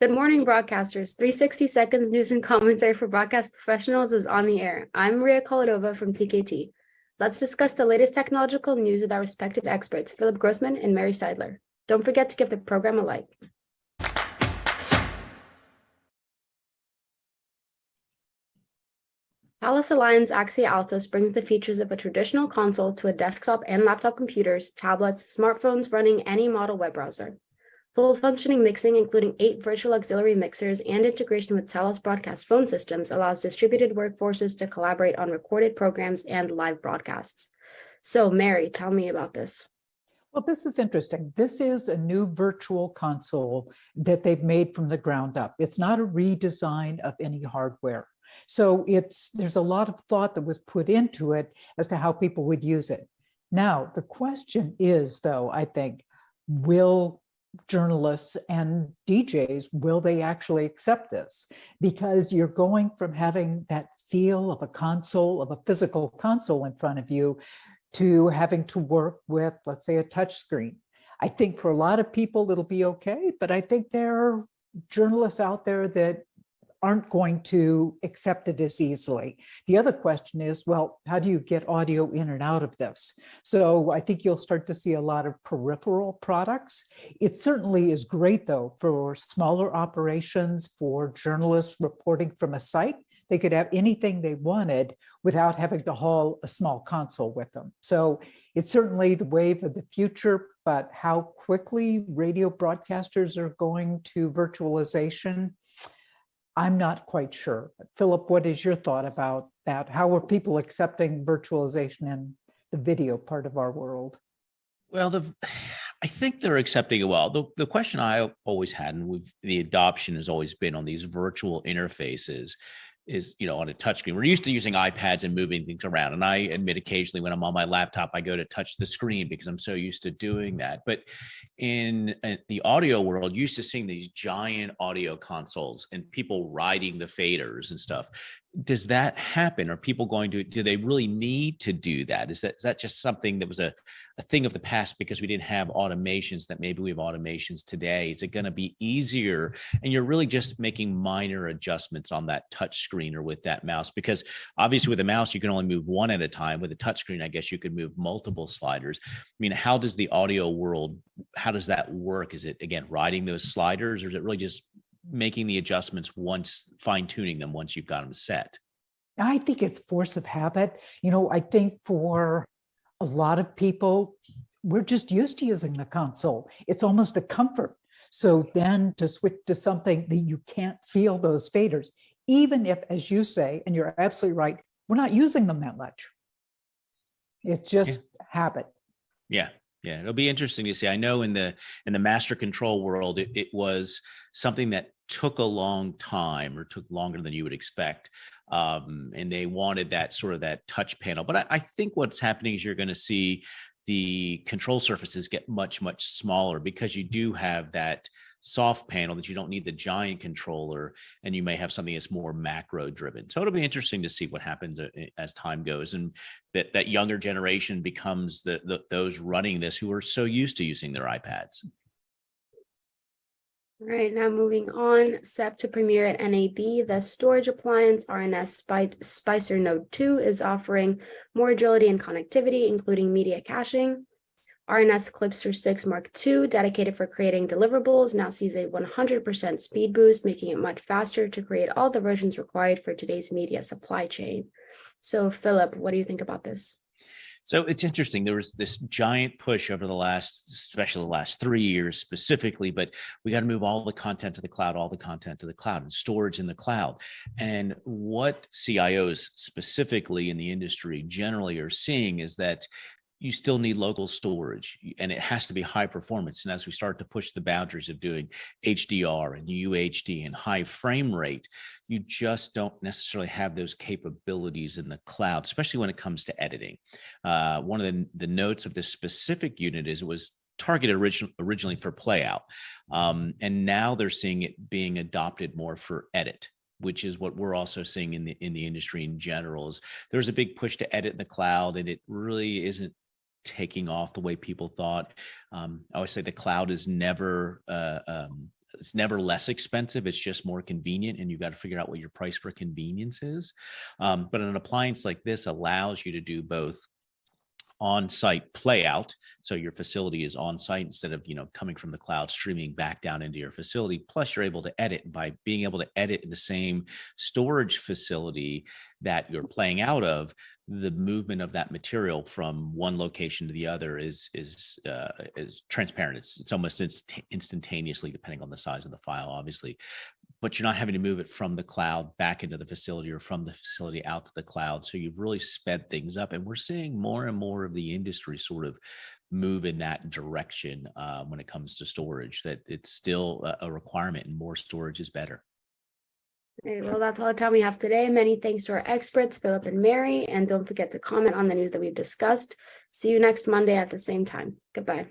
Good morning, broadcasters. 360 seconds news and commentary for broadcast professionals is on the air. I'm Maria Koladova from TKT. Let's discuss the latest technological news with our respected experts, Philip Grossman and Mary Seidler. Don't forget to give the program a like. Telos Axia Altus brings the features of a traditional console to a desktop and laptop computers, tablets, smartphones running any model web browser. Full-functioning mixing, including 8 virtual auxiliary mixers and integration with Telos broadcast phone systems, allows distributed workforces to collaborate on recorded programs and live broadcasts. So, Mary, tell me about this. Well, this is interesting. This is a new virtual console that they've made from the ground up. It's not a redesign of any hardware. So there's a lot of thought that was put into it as to how people would use it. Now, the question is, though, I think, will journalists and DJs, will they actually accept this? Because you're going from having that feel of a console, of a physical console in front of you, to having to work with, let's say, a touch screen. I think for a lot of people, it'll be okay, but I think there are journalists out there that aren't going to accept it as easily. The other question is, well, how do you get audio in and out of this? So I think you'll start to see a lot of peripheral products. It certainly is great, though, for smaller operations, for journalists reporting from a site. They could have anything they wanted without having to haul a small console with them. So it's certainly the wave of the future, but how quickly radio broadcasters are going to virtualization, I'm not quite sure. Philip, what is your thought about that? How are people accepting virtualization in the video part of our world? Well, I think they're accepting it well. The question I always had, and the adoption has always been on these virtual interfaces, is, on a touchscreen. We're used to using iPads and moving things around. And I admit occasionally when I'm on my laptop, I go to touch the screen because I'm so used to doing that. But in the audio world, used to seeing these giant audio consoles and people riding the faders and stuff. Does that happen? Are people going to, do they really need to do that? Is that just something that was a thing of the past because we didn't have automations that maybe we have automations today? Is it going to be easier? And you're really just making minor adjustments on that touch screen or with that mouse, because obviously with a mouse, you can only move one at a time. With a touch screen, I guess you could move multiple sliders. I mean, how does the audio world, how does that work? Is it, again, riding those sliders, or is it really just making the adjustments once, fine-tuning them once you've got them set? I think it's force of habit. I think for a lot of people, we're just used to using the console. It's almost a comfort. So then to switch to something that you can't feel those faders, even if, as you say, and you're absolutely right, we're not using them that much. It's just habit. Yeah. Yeah, it'll be interesting to see. I know in the master control world, it was something that took a long time, or took longer than you would expect. And they wanted that sort of that touch panel. But I think what's happening is you're going to see the control surfaces get much, much smaller, because you do have that soft panel that you don't need the giant controller, and you may have something that's more macro driven. So it'll be interesting to see what happens as time goes, and that younger generation becomes those running this who are so used to using their iPads. All right, now moving on, set to premiere at NAB, the storage appliance RNS Spicer Node 2 is offering more agility and connectivity, including media caching. RNS Clipster 6 Mark II, dedicated for creating deliverables, now sees a 100% speed boost, making it much faster to create all the versions required for today's media supply chain. So, Philip, what do you think about this? So it's interesting. There was this giant push over the last, especially the last 3 years specifically, but we got to move all the content to the cloud, and storage in the cloud. And what CIOs specifically in the industry generally are seeing is that you still need local storage, and it has to be high performance. And as we start to push the boundaries of doing HDR and UHD and high frame rate, you just don't necessarily have those capabilities in the cloud, especially when it comes to editing. One of the notes of this specific unit is it was targeted originally for playout. And now they're seeing it being adopted more for edit, which is what we're also seeing in the industry in general. Is there's a big push to edit in the cloud, and it really isn't taking off the way people thought. I always say the cloud is never it's never less expensive. It's just more convenient, and you've got to figure out what your price for convenience is. But an appliance like this allows you to do both on-site play out, so your facility is on site instead of coming from the cloud streaming back down into your facility. Plus you're able to edit, and by being able to edit in the same storage facility that you're playing out of, the movement of that material from one location to the other is transparent. It's almost instantaneously, depending on the size of the file, obviously. But you're not having to move it from the cloud back into the facility or from the facility out to the cloud. So you've really sped things up. And we're seeing more and more of the industry sort of move in that direction when it comes to storage, that it's still a requirement, and more storage is better. Okay, well, that's all the time we have today. Many thanks to our experts, Philip and Mary, and don't forget to comment on the news that we've discussed. See you next Monday at the same time. Goodbye.